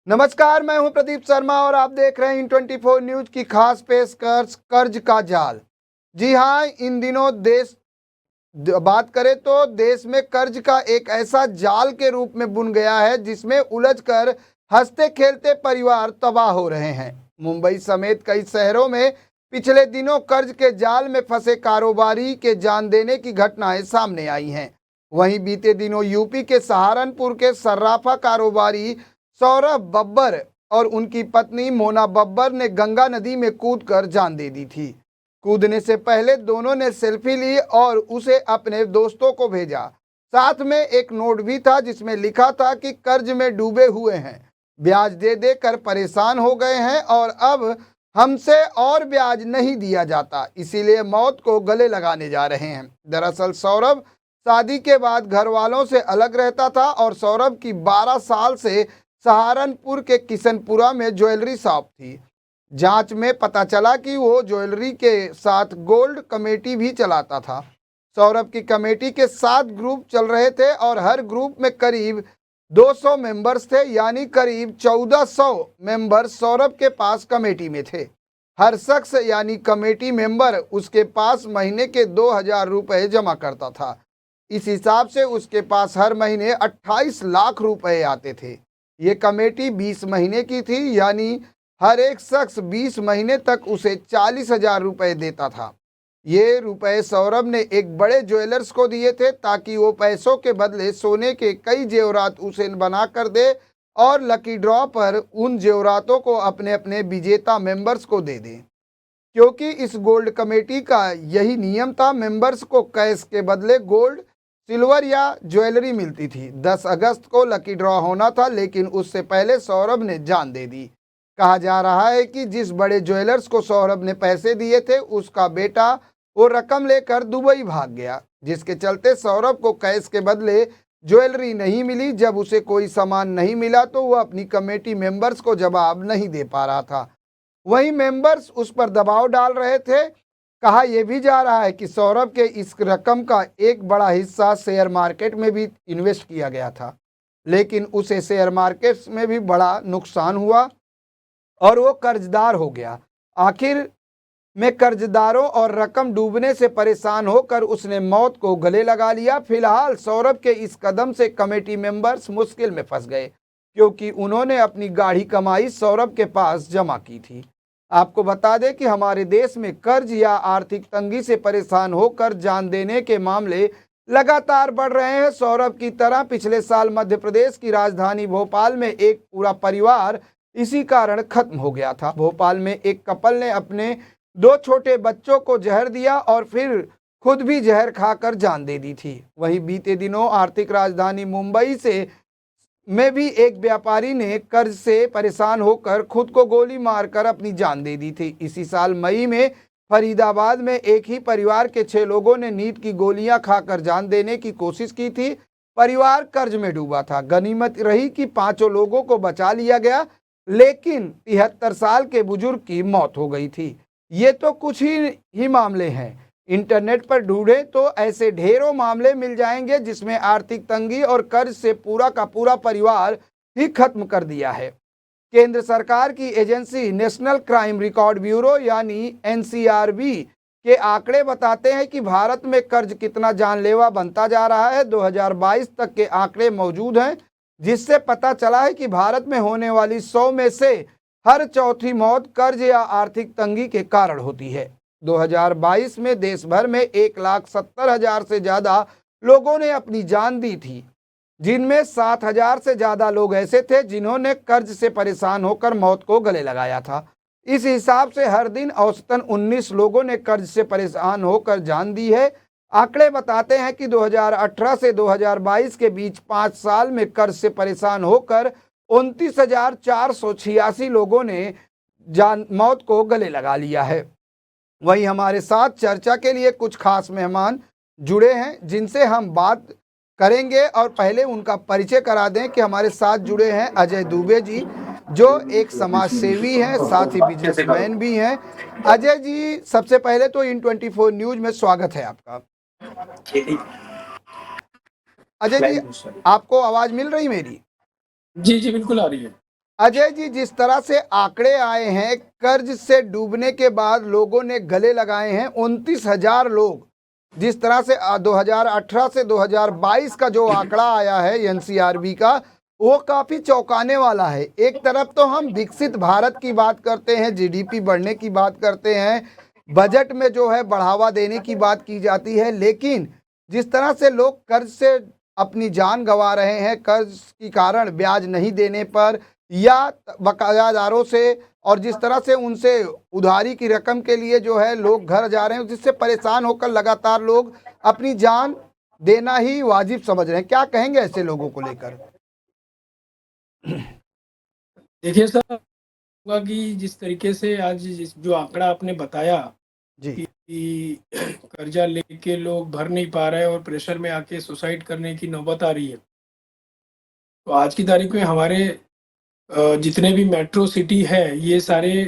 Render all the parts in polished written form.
नमस्कार, मैं हूं प्रदीप शर्मा और आप देख रहे हैं इन 24 न्यूज की खास पेशकश कर्ज का जाल। जी हां, इन दिनों बात करें तो देश में कर्ज का एक ऐसा जाल के रूप में बुन गया है जिसमें उलझकर हंसते खेलते परिवार तबाह हो रहे हैं। मुंबई समेत कई शहरों में पिछले दिनों कर्ज के जाल में फंसे कारोबारी के जान देने की घटनाएं सामने आई हैं। वहीं बीते दिनों यूपी के सहारनपुर के सर्राफा कारोबारी सौरभ बब्बर और उनकी पत्नी मोना बब्बर ने गंगा नदी में कूदकर जान दे दी थी। कूदने से पहले दोनों ने सेल्फी ली और उसे अपने दोस्तों को भेजा। साथ में एक नोट भी था जिसमें लिखा था कि कर्ज में डूबे हुए हैं, ब्याज दे दे कर परेशान हो गए हैं और अब हमसे और ब्याज नहीं दिया जाता, इसीलिए मौत को गले लगाने जा रहे हैं। दरअसल सौरभ शादी के बाद घर वालों से अलग रहता था और सौरभ की 12 साल से सहारनपुर के किशनपुरा में ज्वेलरी शॉप थी। जांच में पता चला कि वो ज्वेलरी के साथ गोल्ड कमेटी भी चलाता था। सौरभ की कमेटी के 7 ग्रुप चल रहे थे और हर ग्रुप में करीब 200 मेंबर्स थे, यानी करीब 1400 मेंबर सौरभ के पास कमेटी में थे। हर शख्स यानी कमेटी मेंबर उसके पास महीने के 2000 रुपए जमा करता था। इस हिसाब से उसके पास हर महीने 28 लाख रुपए आते थे। ये कमेटी 20 महीने की थी, यानी हर एक शख्स 20 महीने तक उसे 40,000 रुपए देता था। ये रुपए सौरभ ने एक बड़े ज्वेलर्स को दिए थे ताकि वो पैसों के बदले सोने के कई जेवरात उसे बना कर दे और लकी ड्रॉ पर उन जेवरातों को अपने अपने विजेता मेंबर्स को दे दे। क्योंकि इस गोल्ड कमेटी का यही नियम था, मेंबर्स को कैश के बदले गोल्ड, सिल्वर या ज्वेलरी मिलती थी। 10 अगस्त को लकी ड्रॉ होना था, लेकिन उससे पहले सौरभ ने जान दे दी। कहा जा रहा है कि जिस बड़े ज्वेलर्स को सौरभ ने पैसे दिए थे उसका बेटा वो रकम लेकर दुबई भाग गया, जिसके चलते सौरभ को कैश के बदले ज्वेलरी नहीं मिली। जब उसे कोई सामान नहीं मिला तो वह अपनी कमेटी मेंबर्स को जवाब नहीं दे पा रहा था। वहीं मेंबर्स उस पर दबाव डाल रहे थे। कहा यह भी जा रहा है कि सौरभ के इस रकम का एक बड़ा हिस्सा शेयर मार्केट में भी इन्वेस्ट किया गया था, लेकिन उसे शेयर मार्केट में भी बड़ा नुकसान हुआ और वो कर्जदार हो गया। आखिर में कर्जदारों और रकम डूबने से परेशान होकर उसने मौत को गले लगा लिया। फिलहाल सौरभ के इस कदम से कमेटी मेंबर्स मुश्किल में फंस गए, क्योंकि उन्होंने अपनी गाढ़ी कमाई सौरभ के पास जमा की थी। आपको बता दें कि हमारे देश में कर्ज या आर्थिक तंगी से परेशान होकर जान देने के मामले लगातार बढ़ रहे हैं। सौरभ की तरह पिछले साल मध्य प्रदेश की राजधानी भोपाल में एक पूरा परिवार इसी कारण खत्म हो गया था। भोपाल में एक कपल ने अपने 2 छोटे बच्चों को जहर दिया और फिर खुद भी जहर खाकर जान दे दी थी। वहीं बीते दिनों आर्थिक राजधानी मुंबई में भी एक व्यापारी ने कर्ज से परेशान होकर खुद को गोली मारकर अपनी जान दे दी थी। इसी साल मई में फरीदाबाद में एक ही परिवार के 6 लोगों ने नींद की गोलियां खाकर जान देने की कोशिश की थी। परिवार कर्ज में डूबा था। गनीमत रही कि 5 लोगों को बचा लिया गया, लेकिन 73 साल के बुजुर्ग की मौत हो गई थी। ये तो कुछ ही मामले हैं। इंटरनेट पर ढूंढें तो ऐसे ढेरों मामले मिल जाएंगे जिसमें आर्थिक तंगी और कर्ज से पूरा का पूरा परिवार ही खत्म कर दिया है। केंद्र सरकार की agency national crime record bureau यानी एनसीआरबी के आंकड़े बताते हैं कि भारत में कर्ज कितना जानलेवा बनता जा रहा है। 2022 तक के आंकड़े मौजूद हैं, जिससे पता चला है कि भारत में होने वाली 100 में से हर चौथी मौत कर्ज या आर्थिक तंगी के कारण होती है। 2022 में देश भर में 1,70,000 से ज्यादा लोगों ने अपनी जान दी थी, जिनमें 7,000 से ज्यादा लोग ऐसे थे जिन्होंने कर्ज से परेशान होकर मौत को गले लगाया था। इस हिसाब से हर दिन औसतन 19 लोगों ने कर्ज से परेशान होकर जान दी है। आंकड़े बताते हैं कि 2018 से 2022 के बीच 5 साल में कर्ज से परेशान होकर 29,486 लोगों ने मौत को गले लगा लिया है। वहीं हमारे साथ चर्चा के लिए कुछ खास मेहमान जुड़े हैं जिनसे हम बात करेंगे, और पहले उनका परिचय करा दें कि हमारे साथ जुड़े हैं अजय दुबे जी, जो एक समाज सेवी हैं, साथ ही बिजनेसमैन भी हैं। अजय जी, सबसे पहले तो इन 24 न्यूज में स्वागत है आपका। अजय जी, आपको आवाज मिल रही मेरी? जी जी बिल्कुल आ रही है। अजय जी, जिस तरह से आंकड़े आए हैं, कर्ज से डूबने के बाद लोगों ने गले लगाए हैं 29,000 लोग। जिस तरह से 2018 से 2022 का जो आंकड़ा आया है एनसीआरबी का, वो काफी चौंकाने वाला है। एक तरफ तो हम विकसित भारत की बात करते हैं, जीडीपी बढ़ने की बात करते हैं, बजट में जो है बढ़ावा देने की बात की जाती है, लेकिन जिस तरह से लोग कर्ज से अपनी जान गंवा रहे हैं, कर्ज के कारण ब्याज नहीं देने पर या बकायादारों से, और जिस तरह से उनसे उधारी की रकम के लिए जो है लोग घर जा रहे हैं, जिससे परेशान होकर लगातार लोग अपनी जान देना ही वाजिब समझ रहे हैं। क्या कहेंगे ऐसे लोगों को लेकर? देखिए सर, होगा कि जिस तरीके से आज जो आंकड़ा आपने बताया जी कि कर्जा लेके लोग भर नहीं पा रहे और प्रेशर में आके सुसाइड करने की नौबत आ रही है, तो आज की तारीख में हमारे जितने भी मेट्रो सिटी है, ये सारे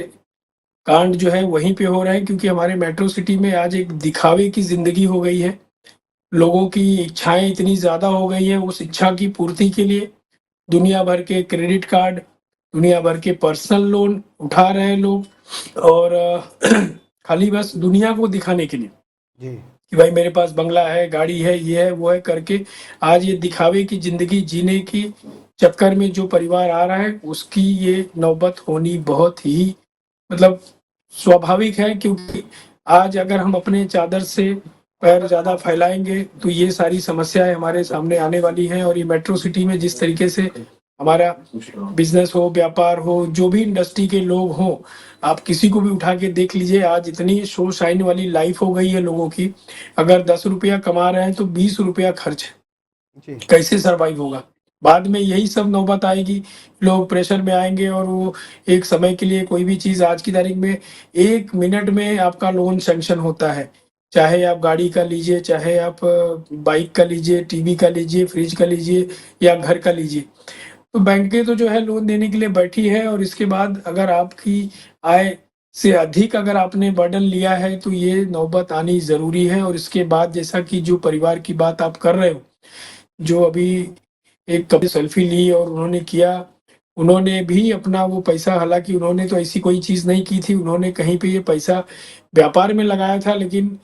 कांड जो है वहीं पे हो रहे हैं, क्योंकि हमारे मेट्रो सिटी में आज एक दिखावे की जिंदगी हो गई है। लोगों की इच्छाएं इतनी ज़्यादा हो गई है, उस इच्छा की पूर्ति के लिए दुनिया भर के क्रेडिट कार्ड, दुनिया भर के पर्सनल लोन उठा रहे हैं लोग, और खाली बस दुनिया को दिखाने के लिए जी कि भाई मेरे पास बंगला है, गाड़ी है, ये है, वो है करके आज ये दिखावे की जिंदगी जीने की चक्कर में जो परिवार आ रहा है, उसकी ये नौबत होनी बहुत ही मतलब स्वाभाविक है। क्योंकि आज अगर हम अपने चादर से पैर ज़्यादा फैलाएंगे तो ये सारी समस्याएं हमारे सामने आने वाली हैं। और ये मेट्रो सिटी में जिस तरीके से हमारा बिजनेस हो, व्यापार हो, जो भी इंडस्ट्री के लोग हों, आप किसी को भी उठा के देख लीजिए, आज इतनी शो शाइन वाली लाइफ हो गई है लोगों की। अगर 10 रुपया कमा रहे हैं तो 20 रुपया खर्च है, जी कैसे सरवाइव होगा? बाद में यही सब नौबत आएगी, लोग प्रेशर में आएंगे और वो एक समय के लिए कोई भी चीज़, आज की तारीख में 1 मिनट में आपका लोन सैंक्शन होता है। चाहे आप गाड़ी का लीजिए, चाहे आप बाइक का लीजिए, टीवी का लीजिए, फ्रिज का लीजिए या घर का लीजिए। तो बैंकें तो जो है लोन देने के लिए बैठी है, और इसके बाद अगर आपकी आय से अधिक अगर आपने बर्डन लिया है तो ये नौबत आनी ज़रूरी है। और इसके बाद जैसा कि जो परिवार की बात आप कर रहे हो, जो अभी एक कभी सेल्फी ली और उन्होंने किया, उन्होंने भी अपना वो पैसा, हालांकि उन्होंने तो ऐसी कोई चीज़ नहीं की थी, उन्होंने कहीं पे ये पैसा व्यापार में लगाया था, लेकिन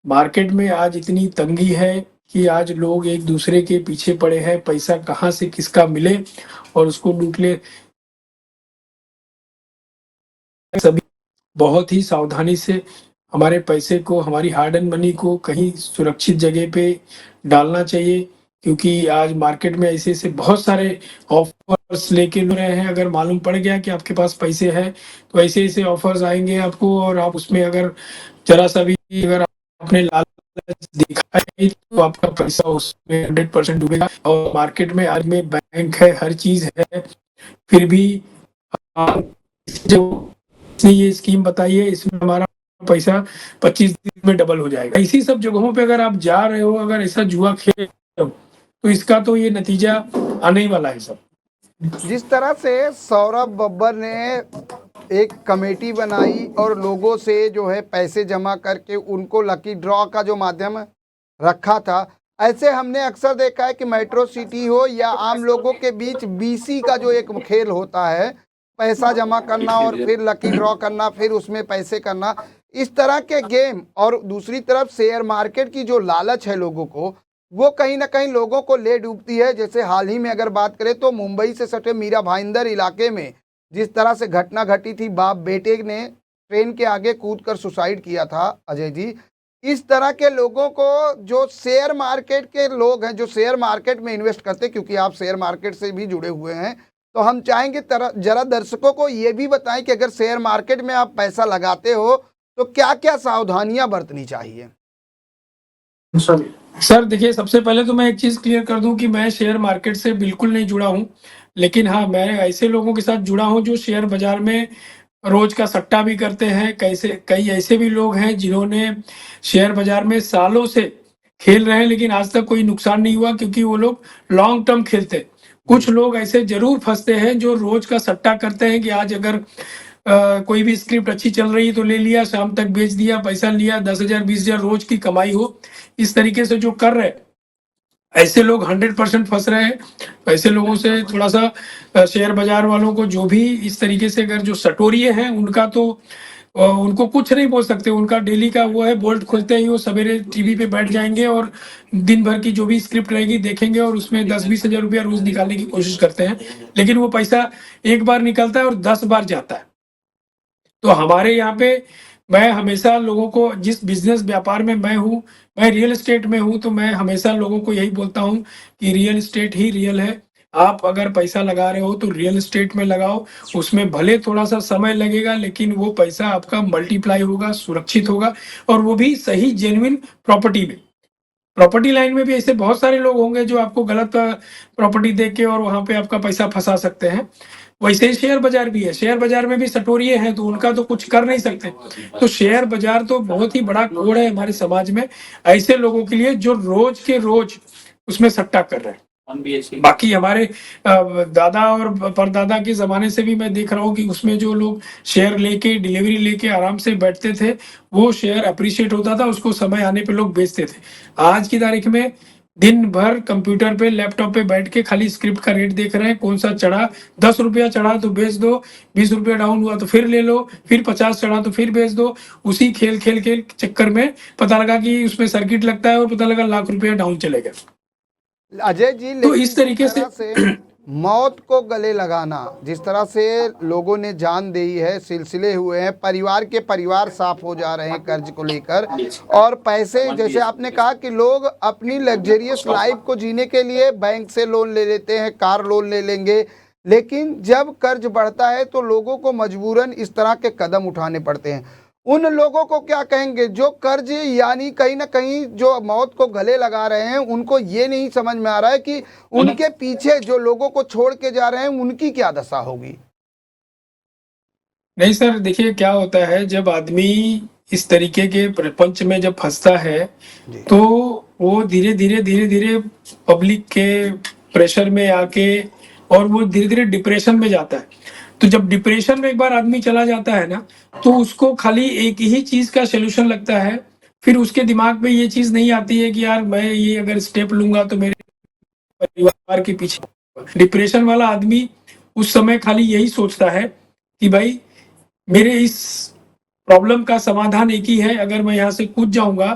मार्केट में आज इतनी तंगी है कि आज लोग एक दूसरे के पीछे पड़े हैं, पैसा कहाँ से किसका मिले और उसको लूट ले। सभी बहुत ही सावधानी से हमारे पैसे को, हमारी हार्ड एंड मनी को कहीं सुरक्षित जगह पे डालना चाहिए, क्योंकि आज मार्केट में ऐसे ऐसे बहुत सारे ऑफर्स लेके रहे हैं। अगर मालूम पड़ गया कि आपके पास पैसे हैं तो ऐसे ऐसे ऑफर्स आएंगे आपको, और आप उसमें अगर जरा सा भी अगर आपने लालच दिखाया है तो आपका पैसा उसमें 100% डूबेगा। और मार्केट में आज में बैंक है, हर चीज है, फिर भी जो ये स्कीम बताई है, इसमें हमारा पैसा 25 दिन में डबल हो जाएगा। इसी सब जगहों पे अगर आप जा रहे हो, अगर ऐसा जुआ खेल रहे हो, तो इसका तो ये नतीजा आने ही वाला है सब। जिस तरह से सौरभ बब्बर ने एक कमेटी बनाई और लोगों से जो है पैसे जमा करके उनको लकी ड्रॉ का जो माध्यम रखा था, ऐसे हमने अक्सर देखा है कि मेट्रो सिटी हो या आम लोगों के बीच बीसी का जो एक खेल होता है, पैसा जमा करना और फिर लकी ड्रॉ करना, फिर उसमें पैसे करना, इस तरह के गेम। और दूसरी तरफ शेयर मार्केट की जो लालच है लोगों को, वो कहीं ना कहीं लोगों को ले डूबती है। जैसे हाल ही में अगर बात करें तो मुंबई से सटे मीरा भाईंदर इलाके में जिस तरह से घटना घटी थी, बाप बेटे ने ट्रेन के आगे कूदकर सुसाइड किया था। अजय जी, इस तरह के लोगों को, जो शेयर मार्केट के लोग हैं, जो शेयर मार्केट में इन्वेस्ट करते हैं, क्योंकि आप शेयर मार्केट से भी जुड़े हुए हैं, तो हम चाहेंगे जरा दर्शकों को ये भी बताएं कि अगर शेयर मार्केट में आप पैसा लगाते हो तो क्या क्या सावधानियां बरतनी चाहिए। सर देखिए, सबसे पहले तो मैं एक चीज क्लियर कर दूं कि मैं शेयर मार्केट से बिल्कुल नहीं जुड़ा हूं, लेकिन हाँ, मैं ऐसे लोगों के साथ जुड़ा हूं जो शेयर बाजार में रोज का सट्टा भी करते हैं। कैसे कई ऐसे भी लोग हैं जिन्होंने शेयर बाजार में सालों से खेल रहे हैं, लेकिन आज तक कोई नुकसान नहीं हुआ, क्योंकि वो लोग लॉन्ग टर्म खेलते हैं। कुछ लोग ऐसे जरूर फंसते हैं जो रोज का सट्टा करते हैं कि आज अगर कोई भी स्क्रिप्ट अच्छी चल रही है तो ले लिया, शाम तक बेच दिया, पैसा लिया, 10,000 20,000 रोज की कमाई हो, इस तरीके से जो कर रहे हैं, ऐसे लोग 100% फंस रहे हैं। ऐसे लोगों से थोड़ा सा शेयर बाजार वालों को जो भी इस तरीके से अगर जो सटोरिये हैं उनका तो उनको कुछ नहीं बोल सकते। उनका डेली का वो है, बोल्ट खुलते ही वो सवेरे टीवी पे बैठ जाएंगे और दिन भर की जो भी स्क्रिप्ट रहेगी देखेंगे और उसमें 10-20 हजार रुपया रोज निकालने की कोशिश करते हैं, लेकिन वो पैसा एक बार निकलता है और 10 बार जाता है। तो हमारे यहाँ पे मैं हमेशा लोगों को, जिस बिजनेस व्यापार में मैं हूँ, मैं रियल एस्टेट में हूँ, तो मैं हमेशा लोगों को यही बोलता हूँ कि रियल एस्टेट ही रियल है। आप अगर पैसा लगा रहे हो तो रियल एस्टेट में लगाओ। उसमें भले थोड़ा सा समय लगेगा, लेकिन वो पैसा आपका मल्टीप्लाई होगा, सुरक्षित होगा, और वो भी सही जेन्युइन प्रॉपर्टी में। प्रॉपर्टी लाइन में भी ऐसे बहुत सारे लोग होंगे जो आपको गलत प्रॉपर्टी देख के और वहां पे आपका पैसा फंसा सकते हैं। वैसे ही शेयर बाजार भी है, शेयर बाजार में भी सटोरिये हैं, तो उनका तो कुछ कर नहीं सकते। तो शेयर बाजार तो बहुत ही बड़ा कोड़ है हमारे समाज में, ऐसे लोगों के लिए जो रोज के रोज उसमें सट्टा कर रहे हैं। बाकी हमारे दादा और परदादा के जमाने से भी मैं देख रहा हूँ कि उसमें जो लोग शेयर लेके डिलीवरी लेके आराम से बैठते थे, वो शेयर अप्रिशिएट होता था, उसको समय आने पे लोग बेचते थे। आज की तारीख में दिन भर कंप्यूटर पे लैपटॉप पे बैठ के खाली स्क्रिप्ट का रेट देख रहे हैं, कौन सा चढ़ा, 10 रुपया चढ़ा तो बेच दो, 20 रुपया डाउन हुआ तो फिर ले लो, फिर 50 चढ़ा तो फिर बेच दो। उसी खेल खेल के चक्कर में पता लगा कि उसमें सर्किट लगता है और पता लगा लाख रुपया डाउन चले गए। अजय जी, तो लेकिन इस तरीके से मौत को गले लगाना, जिस तरह से लोगों ने जान दी है, सिलसिले हुए हैं, परिवार साफ हो जा रहे हैं कर्ज को लेकर, और पैसे, जैसे आपने कहा कि लोग अपनी लग्जरियस लाइफ को जीने के लिए बैंक से लोन ले लेते हैं, कार लोन ले लेंगे, लेकिन जब कर्ज बढ़ता है तो लोगों को मजबूरन इस तरह के कदम उठाने पड़ते हैं। उन लोगों को क्या कहेंगे जो कर्ज, यानी कहीं ना कहीं जो मौत को गले लगा रहे हैं, उनको ये नहीं समझ में आ रहा है कि उनके पीछे जो लोगों को छोड़ के जा रहे हैं उनकी क्या दशा होगी? नहीं सर, देखिए क्या होता है, जब आदमी इस तरीके के प्रपंच में जब फंसता है तो वो धीरे धीरे पब्लिक के प्रेशर में आके और वो धीरे धीरे डिप्रेशन में जाता है। तो जब डिप्रेशन में एक बार आदमी चला जाता है ना, तो उसको खाली एक ही चीज का सोल्यूशन लगता है। फिर उसके दिमाग में ये चीज नहीं आती है कि यार मैं ये अगर स्टेप लूंगा तो मेरे परिवार के पीछे। डिप्रेशन वाला आदमी उस समय खाली यही सोचता है कि भाई मेरे इस प्रॉब्लम का समाधान एक ही है, अगर मैं यहाँ से कूद जाऊंगा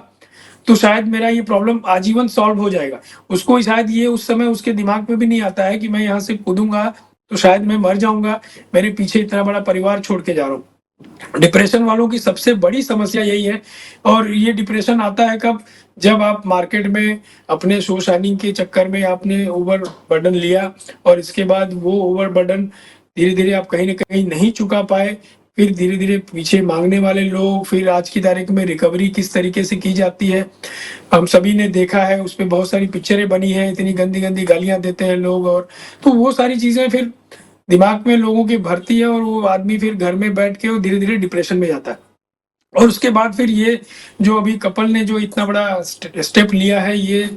तो शायद मेरा ये प्रॉब्लम आजीवन सॉल्व हो जाएगा। उसको शायद ये उस समय उसके दिमाग में भी नहीं आता है कि मैं यहाँ से कूदूंगा तो शायद मैं मर जाऊंगा, मेरे पीछे इतना बड़ा परिवार छोड़ के जा रहा हूँ। डिप्रेशन वालों की सबसे बड़ी समस्या यही है। और ये डिप्रेशन आता है कब? जब आप मार्केट में अपने शो शाइनिंग के चक्कर में आपने ओवर बर्डन लिया और इसके बाद वो ओवर बर्डन धीरे धीरे आप कहीं ना कहीं नहीं चुका पाए, फिर धीरे धीरे पीछे मांगने वाले लोग, फिर आज की तारीख में रिकवरी किस तरीके से की जाती है हम सभी ने देखा है। उस पर बहुत सारी पिक्चरें बनी है, इतनी गंदी गंदी गालियां देते हैं लोग, और तो वो सारी चीजें फिर दिमाग में लोगों की भरती है और वो आदमी फिर घर में बैठ के वो धीरे धीरे डिप्रेशन में जाता है। और उसके बाद फिर ये जो अभी कपल ने जो इतना बड़ा स्टेप लिया है, ये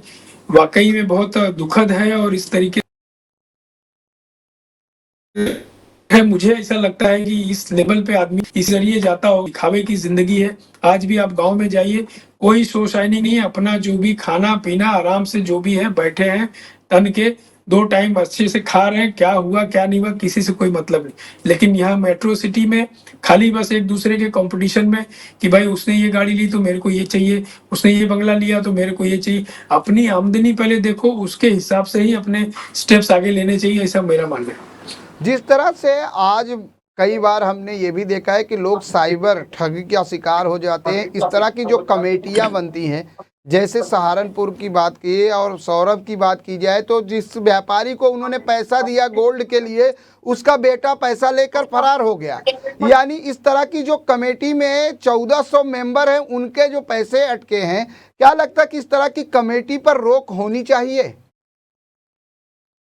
वाकई में बहुत दुखद है। और इस तरीके है, मुझे ऐसा लगता है कि इस लेवल पे आदमी इस जरिए जाता हो, दिखावे की जिंदगी है। आज भी आप गांव में जाइए, कोई शो शाइनिंग नहीं है, अपना जो भी खाना पीना आराम से जो भी है बैठे हैं तन के, 2 टाइम अच्छे से खा रहे हैं, क्या हुआ क्या नहीं हुआ किसी से कोई मतलब नहीं। लेकिन यहाँ मेट्रो सिटी में खाली बस एक दूसरे के कंपटीशन में कि भाई उसने ये गाड़ी ली तो मेरे को ये चाहिए, उसने ये बंगला लिया तो मेरे को ये चाहिए। अपनी आमदनी पहले देखो, उसके हिसाब से ही अपने स्टेप्स आगे लेने चाहिए, ऐसा मेरा मानना है। जिस तरह से आज कई बार हमने ये भी देखा है कि लोग साइबर ठगी का शिकार हो जाते हैं, इस तरह की जो कमेटियां बनती हैं, जैसे सहारनपुर की बात की और सौरभ की बात की जाए, तो जिस व्यापारी को उन्होंने पैसा दिया गोल्ड के लिए, उसका बेटा पैसा लेकर फरार हो गया। यानी इस तरह की जो कमेटी में 1400 मेंबर हैं, उनके जो पैसे अटके हैं, क्या लगता है कि इस तरह की कमेटी पर रोक होनी चाहिए?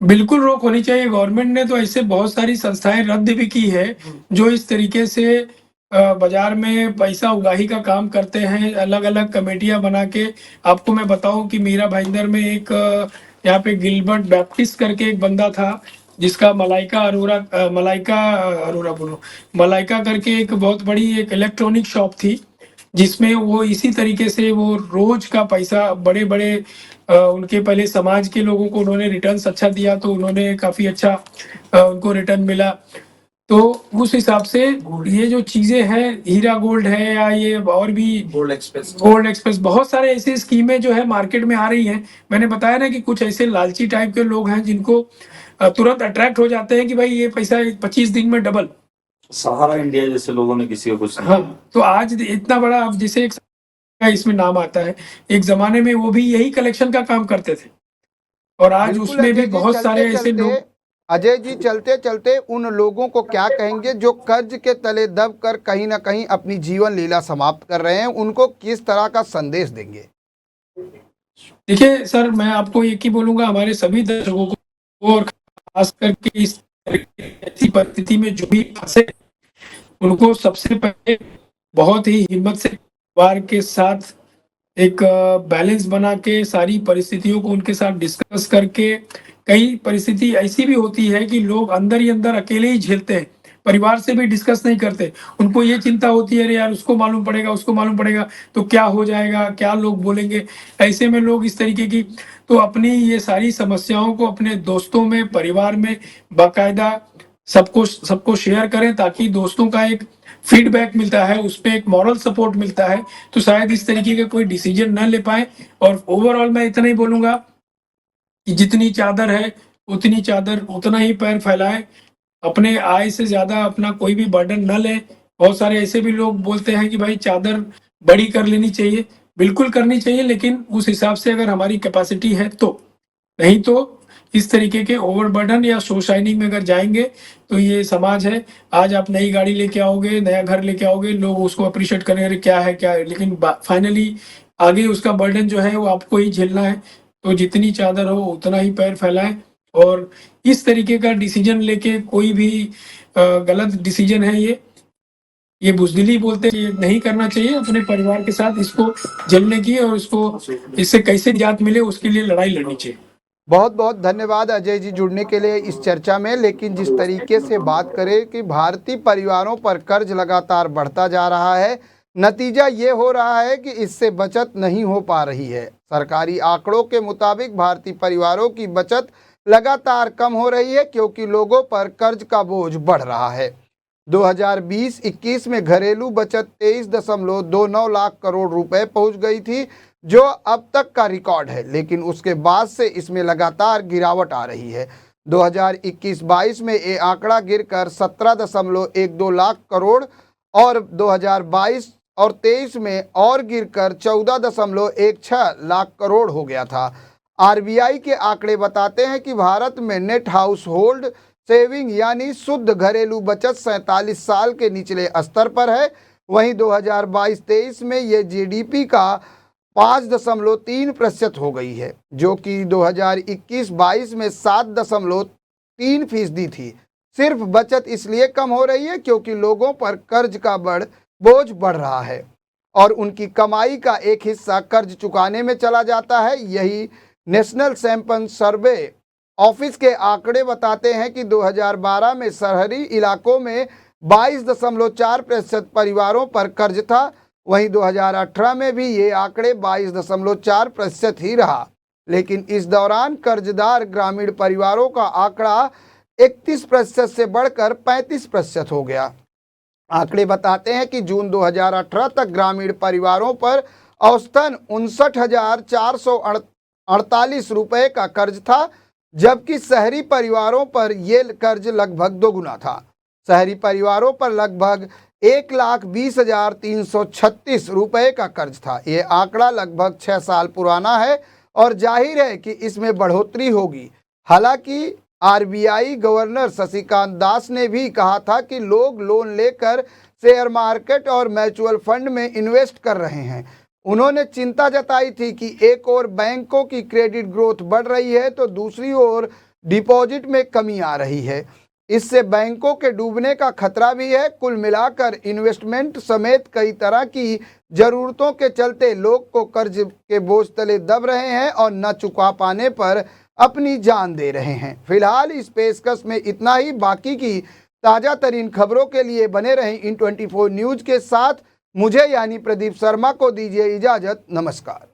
बिल्कुल रोक होनी चाहिए। गवर्नमेंट ने तो ऐसे बहुत सारी संस्थाएं रद्द भी की है जो इस तरीके से बाजार में पैसा उगाही का काम करते हैं, अलग अलग कमेटियां बना के। आपको मैं बताऊं कि मीरा भाईंदर में एक यहाँ पे गिलबर्ट बैप्टिस्ट करके एक बंदा था, जिसका मलाइका अरोरा बोलो, मलाइका करके एक बहुत बड़ी एक इलेक्ट्रॉनिक शॉप थी, जिसमें वो इसी तरीके से वो रोज का पैसा बड़े बड़े उनके पहले समाज के लोगों को उन्होंने रिटर्न्स अच्छा दिया तो उन्होंने काफी अच्छा उनको रिटर्न मिला। तो उस हिसाब से ये जो चीजें हैं, हीरा गोल्ड है या ये और भी गोल्ड एक्सप्रेस बहुत सारे ऐसे स्कीमें जो है मार्केट में आ रही हैं। मैंने बताया ना कि कुछ ऐसे लालची टाइप के लोग हैं जिनको तुरंत अट्रैक्ट हो जाते हैं कि भाई ये पैसा 25 दिन में डबल। सहारा इंडिया जैसे लोगों ने किसी को कुछ नहीं हाँ, तो आज इतना बड़ा, अब जैसे एक का इसमें नाम आता है, एक जमाने में वो भी यही कलेक्शन का काम करते थे और आज बिल्कुल उसमें भी अजय जी, बहुत सारे चलते ऐसे लोग। चलते अजय जी, चलते चलते उन लोगों को क्या कहेंगे जो कर्ज के तले दब कर कहीं ना कहीं अपनी जीवन लीला समाप्त कर रहे हैं, उनको किस तरह का संदेश देंगे? देखिए सर, मैं आपको एक ही बोलूंगा, हमारे सभी दर्शकों को और खास करके इस ऐसी परिस्थिति में जो भी फंसे, उनको सबसे पहले बहुत ही हिम्मत से परिवार के साथ एक बैलेंस बना के सारी परिस्थितियों को उनके साथ डिस्कस करके, कई परिस्थिति ऐसी भी होती है कि लोग अंदर ही अंदर अकेले ही झेलते हैं, परिवार से भी डिस्कस नहीं करते। उनको ये चिंता होती है, अरे यार उसको मालूम पड़ेगा, उसको मालूम पड़ेगा तो क्या हो जाएगा, क्या लोग बोलेंगे। ऐसे में लोग इस तरीके की, तो अपनी ये सारी समस्याओं को अपने दोस्तों में, परिवार में बाकायदा सबको सबको शेयर करें, ताकि दोस्तों का एक फीडबैक मिलता है, उसपे एक मॉरल सपोर्ट मिलता है, तो शायद इस तरीके का कोई डिसीजन न ले पाए। और ओवरऑल मैं इतना ही बोलूंगा कि जितनी चादर है उतनी चादर उतना ही पैर फैलाए, अपने आय से ज्यादा अपना कोई भी बर्डन न ले। बहुत सारे ऐसे भी लोग बोलते हैं कि भाई चादर बड़ी कर लेनी चाहिए, बिल्कुल करनी चाहिए, लेकिन उस हिसाब से अगर हमारी कैपेसिटी है तो, नहीं तो इस तरीके के ओवरबर्डन या शो शाइनिंग में अगर जाएंगे तो ये समाज है, आज आप नई गाड़ी लेके आओगे, नया घर लेके आओगे, लोग उसको अप्रिशिएट करेंगे, अरे क्या है क्या है, लेकिन फाइनली आगे उसका बर्डन जो है वो आपको ही झेलना है। तो जितनी चादर हो उतना ही पैर फैलाएं, और इस तरीके का डिसीजन लेके कोई भी गलत डिसीजन है ये बुजदिली बोलते हैं, ये नहीं करना चाहिए। अपने परिवार के साथ इसको झेलने की और इसको, इससे कैसे निजात मिले उसके लिए लड़ाई लड़नी चाहिए। बहुत बहुत धन्यवाद अजय जी जुड़ने के लिए इस चर्चा में। लेकिन जिस तरीके से बात करें कि भारतीय परिवारों पर कर्ज लगातार बढ़ता जा रहा है, नतीजा ये हो रहा है कि इससे बचत नहीं हो पा रही है। सरकारी आंकड़ों के मुताबिक भारतीय परिवारों की बचत लगातार कम हो रही है क्योंकि लोगों पर कर्ज का बोझ बढ़ रहा है। 2020-21 में घरेलू बचत 23.29 लाख करोड़ रुपए पहुंच गई थी, जो अब तक का रिकॉर्ड है, लेकिन उसके बाद से इसमें लगातार गिरावट आ रही है। 2021-22 में ये आंकड़ा गिरकर 17.12 लाख करोड़ और 2022 और 23 में और गिरकर 14.16 लाख करोड़ हो गया था। आरबीआई के आंकड़े बताते हैं कि भारत में नेट हाउस होल्ड सेविंग यानी शुद्ध घरेलू बचत 47 साल के निचले स्तर पर है। वहीं 2022-23 में ये जीडीपी का 5.3% हो गई है, जो कि 2021-22 में 7.3% थी। सिर्फ बचत इसलिए कम हो रही है क्योंकि लोगों पर कर्ज का बोझ बढ़ रहा है और उनकी कमाई का एक हिस्सा कर्ज चुकाने में चला जाता है। यही नेशनल सैंपल सर्वे ऑफिस के आंकड़े बताते हैं कि 2012 में शहरी इलाकों में 22.4% परिवारों पर कर्ज था। वहीं 2018 में भी ये आंकड़े 22.4% ही रहा, लेकिन इस दौरान कर्जदार ग्रामीण परिवारों का आंकड़ा 31% से बढ़कर 35% हो गया। आंकड़े बताते हैं कि जून 2018 तक ग्रामीण परिवारों पर औसतन 59,448 रुपए का कर्ज था, जबकि शहरी परिवारों पर यह कर्ज लगभग दोगुना था। शहरी परिवारों पर लगभग 1,20,336 रुपए का कर्ज था। ये आंकड़ा लगभग 6 साल पुराना है और जाहिर है कि इसमें बढ़ोतरी होगी। हालांकि आरबीआई गवर्नर शक्तिकांत दास ने भी कहा था कि लोग लोन लेकर शेयर मार्केट और म्यूचुअल फंड में इन्वेस्ट कर रहे हैं। उन्होंने चिंता जताई थी कि एक ओर बैंकों की क्रेडिट ग्रोथ बढ़ रही है तो दूसरी ओर डिपॉजिट में कमी आ रही है। इससे बैंकों के डूबने का खतरा भी है। कुल मिलाकर इन्वेस्टमेंट समेत कई तरह की जरूरतों के चलते लोग को कर्ज के बोझ तले दब रहे हैं और न चुका पाने पर अपनी जान दे रहे हैं। फिलहाल इस पेशकश में इतना ही। बाकी की ताज़ा तरीन खबरों के लिए बने रहें इन 24 न्यूज़ के साथ। मुझे यानी प्रदीप शर्मा को दीजिए इजाजत। नमस्कार।